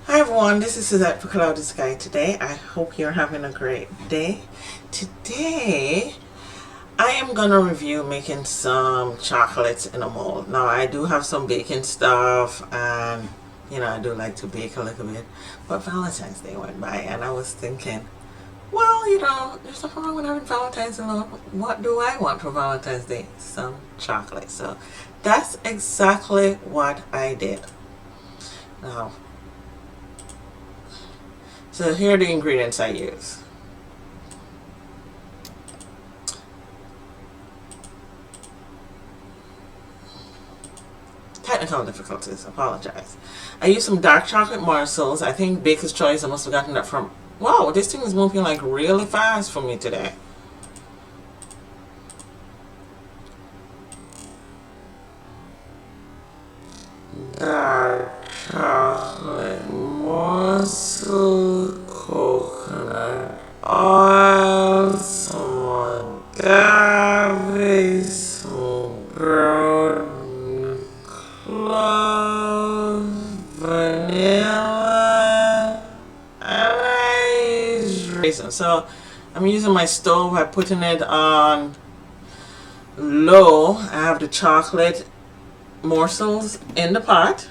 Hi everyone, this is Suzette for Cloud Sky today. I hope you're having a great day. Today, I am going to review making some chocolates in a mold. Now, I do have some baking stuff and, I do like to bake a little bit. But Valentine's Day went by and I was thinking, well, there's nothing wrong with having Valentine's alone. What do I want for Valentine's Day? Some chocolate. So, that's exactly what I did. Now, so here are the ingredients I use. Technical difficulties, apologize. I use some dark chocolate morsels. I think Baker's Choice, I must have gotten that from... Wow, this thing is moving like really fast for me today. Dark chocolate morsel, coconut oil, some agave, some ground cloves, vanilla, and I use raisins. So I'm using my stove. I'm putting it on low. I have the chocolate morsels in the pot.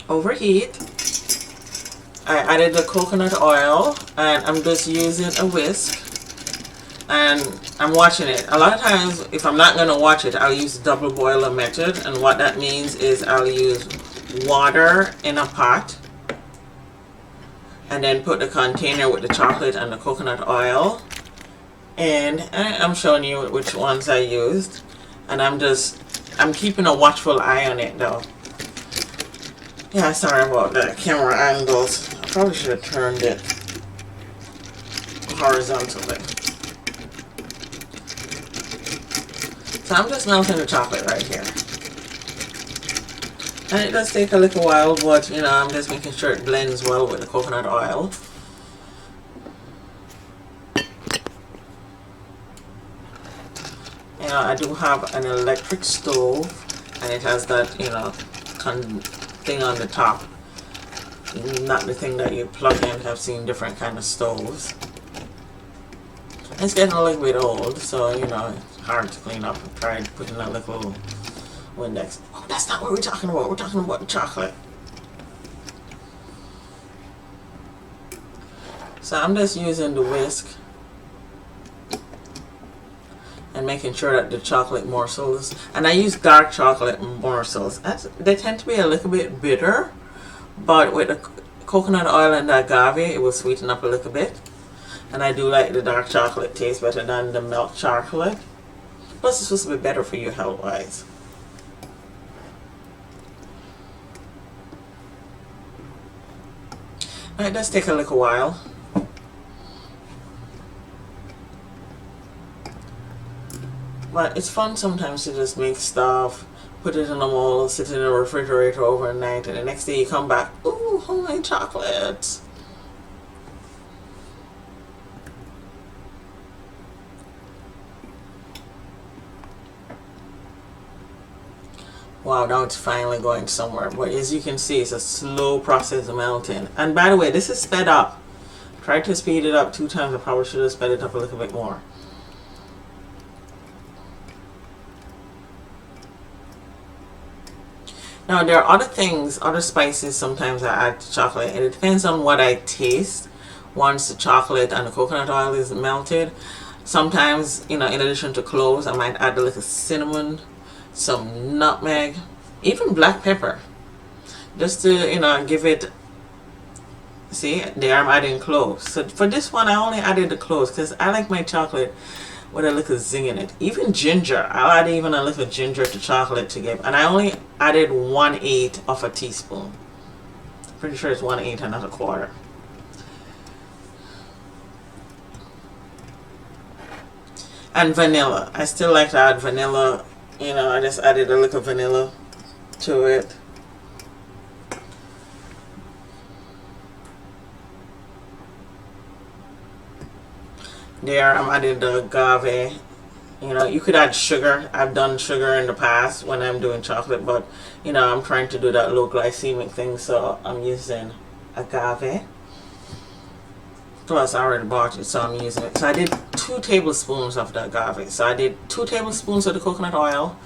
Overheat. I added the coconut oil and I'm just using a whisk and I'm watching it. A lot of times if I'm not going to watch it, I'll use the double boiler method, and what that means is I'll use water in a pot and then put the container with the chocolate and the coconut oil, and I'm showing you which ones I used, and I'm keeping a watchful eye on it though. Yeah, sorry about that camera angles. I probably should have turned it horizontally. So I'm just melting the chocolate right here. And it does take a little while, but I'm just making sure it blends well with the coconut oil. I do have an electric stove and it has that, thing on the top, not the thing that you plug in. I've seen different kind of stoves. It's getting a little bit old, so it's hard to clean up. I tried putting a little Windex. Oh, that's not what we're talking about. We're talking about the chocolate. So I'm just using the whisk and making sure that the chocolate morsels, and I use dark chocolate morsels. They tend to be a little bit bitter, but with the coconut oil and the agave, it will sweeten up a little bit. And I do like the dark chocolate taste better than the milk chocolate. Plus, it's supposed to be better for you health-wise. It does take a little while. But it's fun sometimes to just make stuff, put it in a mold, sit in the refrigerator overnight, and the next day you come back, ooh, homemade chocolates. Wow, now it's finally going somewhere. But as you can see, it's a slow process of melting. And by the way, this is sped up. Tried to speed it up 2 times. I probably should have sped it up a little bit more. Now there are other things, other spices sometimes I add to chocolate, and it depends on what I taste once the chocolate and the coconut oil is melted. Sometimes, in addition to cloves, I might add a little cinnamon, some nutmeg, even black pepper, just to, give it, see, there I'm adding cloves. So for this one, I only added the cloves because I like my chocolate with a little zing in it. Even ginger, I'll add even a little ginger to chocolate to give, and I only added 1/8 of a teaspoon. Pretty sure it's 1/8 and not a quarter. And vanilla, I still like to add vanilla. I just added a little vanilla to it. There, I'm adding the agave. You could add sugar. I've done sugar in the past when I'm doing chocolate, but I'm trying to do that low glycemic thing, so I'm using agave. Plus, I already bought it, so I'm using it. So I did 2 tablespoons of the agave. So I did 2 tablespoons of the coconut oil.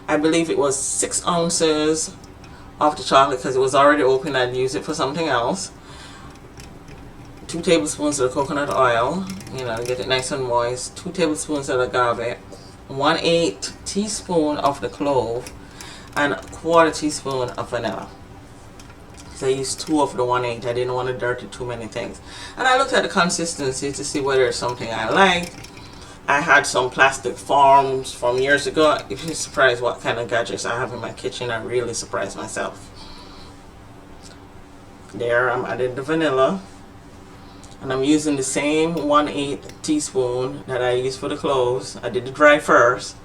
I believe it was 6 ounces of the chocolate because it was already open. I'd use it for something else. 2 tablespoons of the coconut oil, you know, get it nice and moist. 2 tablespoons of agave. 1/8 teaspoon of the clove, and 1/4 teaspoon of vanilla. So I used 2 of the 1/8. I didn't want to dirty too many things. And I looked at the consistency to see whether it's something I liked. I had some plastic forms from years ago. If you're surprised what kind of gadgets I have in my kitchen, I really surprised myself. There, I'm adding the vanilla. And I'm using the same 1/8 teaspoon that I used for the cloves. I did the dry first.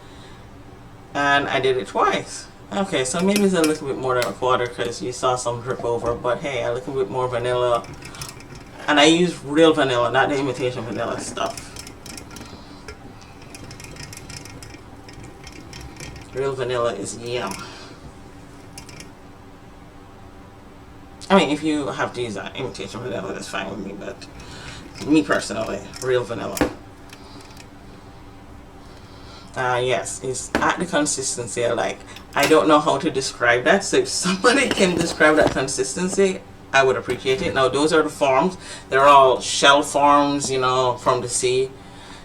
And I did it twice. Okay, so maybe it's a little bit more than 1/4 because you saw some drip over. But hey, a little bit more vanilla. And I use real vanilla, not the imitation vanilla stuff. Real vanilla is yum. I mean, if you have to use imitation vanilla, that's fine with me. But me personally, real vanilla. Yes, it's at the consistency I like. I don't know how to describe that, so if somebody can describe that consistency, I would appreciate it. Now, those are the forms. They're all shell forms, you know, from the sea.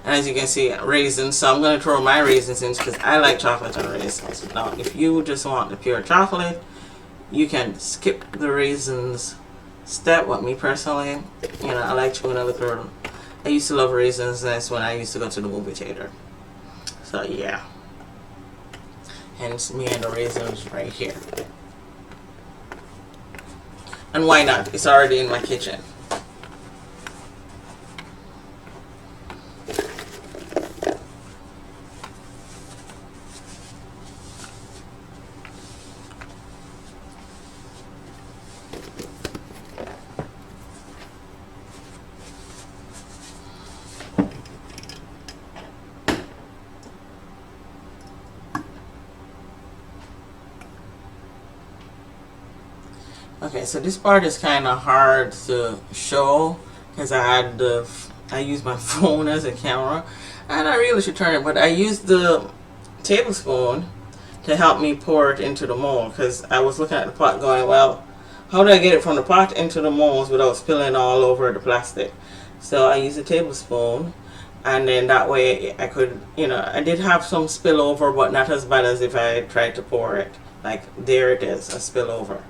And as you can see, raisins. So I'm going to throw my raisins in because I like chocolate and raisins. Now, if you just want the pure chocolate, you can skip the raisins step. But me personally, you know, I like chewing a little. I used to love raisins. That's when I used to go to the movie theater. So yeah, hence me and the raisins right here. And why not? It's already in my kitchen. Okay, so this part is kind of hard to show because I use my phone as a camera, and I really should turn it, but I used the tablespoon to help me pour it into the mold because I was looking at the pot going, well, how do I get it from the pot into the molds without spilling all over the plastic? So I used a tablespoon, and then that way I could, you know, I did have some spillover, but not as bad as if I tried to pour it. Like, there it is, a spillover.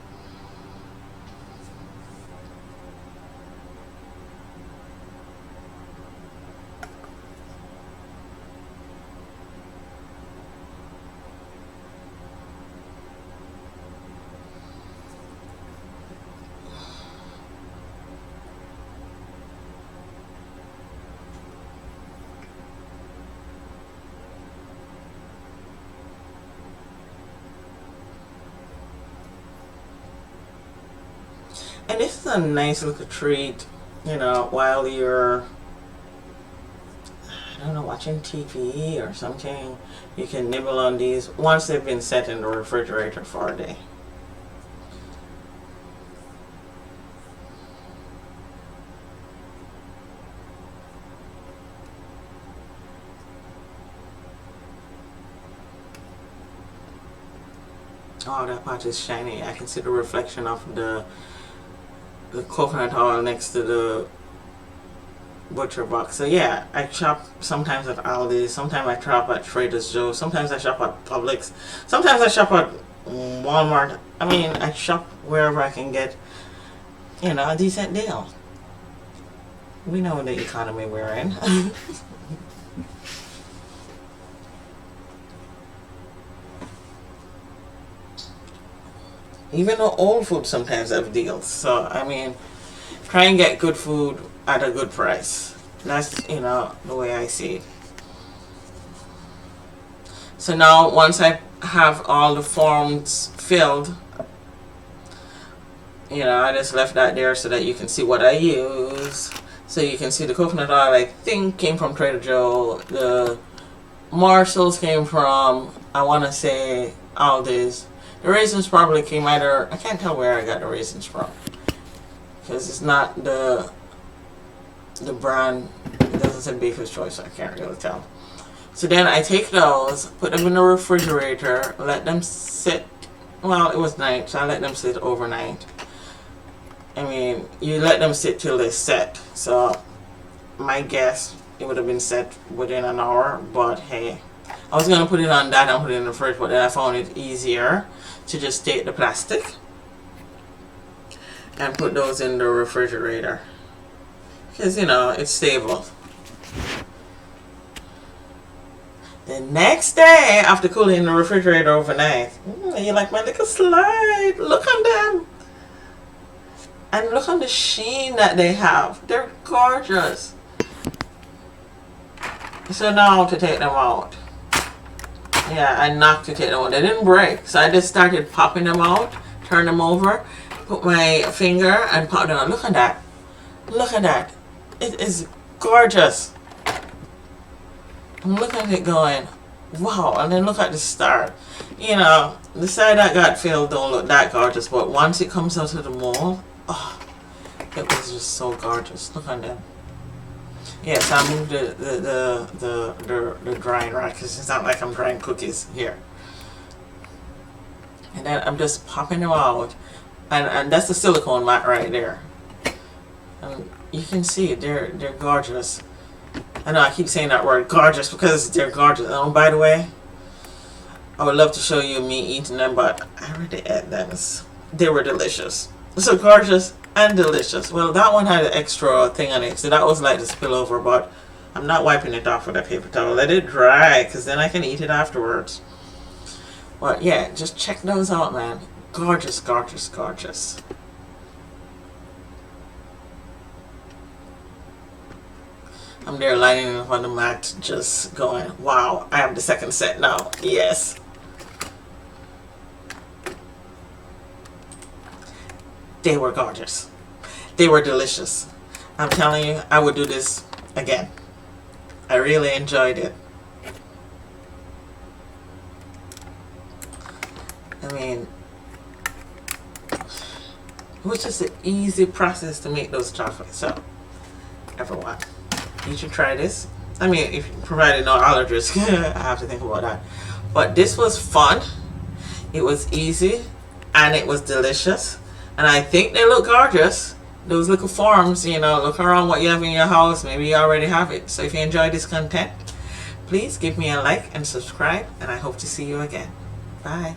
And this is a nice little treat, you know, while you're, I don't know, watching TV or something. You can nibble on these once they've been set in the refrigerator for a day. Oh, that pot is shiny. I can see the reflection of the coconut oil next to the butcher box. So yeah, I shop sometimes at Aldi, sometimes I shop at Trader Joe's, sometimes I shop at Publix, sometimes I shop at Walmart. I mean, I shop wherever I can get, you know, a decent deal. We know the economy we're in. Even the old food sometimes have deals. So, I mean, try and get good food at a good price. That's, you know, the way I see it. So now, once I have all the forms filled, you know, I just left that there so that you can see what I use. So you can see the coconut oil, I think, came from Trader Joe. The morsels came from, I want to say, Aldi's. The raisins probably came either, I can't tell where I got the raisins from. because it's not the brand. It doesn't say Baker's Choice, so I can't really tell. So then I take those, put them in the refrigerator, let them sit. Well, it was night, so I let them sit overnight. I mean, you let them sit till they set. So my guess, it would have been set within an hour, but hey, I was gonna put it on that and put it in the fridge, but then I found it easier to just take the plastic and put those in the refrigerator, because you know it's stable. The next day, after cooling in the refrigerator overnight, you like my little slide? Look on them, and look on the sheen that they have. They're gorgeous. So now to take them out. Yeah, I knocked to take them out. They didn't break, so I just started popping them out, turn them over, put my finger and pop them out. Look at that. Look at that. It is gorgeous. I'm looking at it going, wow. And then look at the star. You know, the side that got filled don't look that gorgeous, but once it comes out of the mold, oh, it was just so gorgeous. Look at them. Yes, I moved the drying rack because it's not like I'm drying cookies here. And then I'm just popping them out, and that's the silicone mat right there. And you can see they're gorgeous. I know I keep saying that word gorgeous because they're gorgeous. Oh, by the way, I would love to show you me eating them, but I already ate them. They were delicious. So gorgeous and delicious. Well, that one had an extra thing on it, so that was like the spillover, but I'm not wiping it off with a paper towel. Let it dry, because then I can eat it afterwards. But yeah, just check those out, man. Gorgeous, gorgeous, gorgeous. I'm there lining up on the mat, just going, wow, I have the second set now. Yes. They were gorgeous. They were delicious. I'm telling you, I would do this again. I really enjoyed it. I mean, it was just an easy process to make those chocolates. So, everyone, you should try this. I mean, if provided no allergies, I have to think about that. But this was fun. It was easy, and it was delicious. And I think they look gorgeous. Those little forms, you know, look around what you have in your house. Maybe you already have it. So if you enjoyed this content, please give me a like and subscribe. And I hope to see you again. Bye.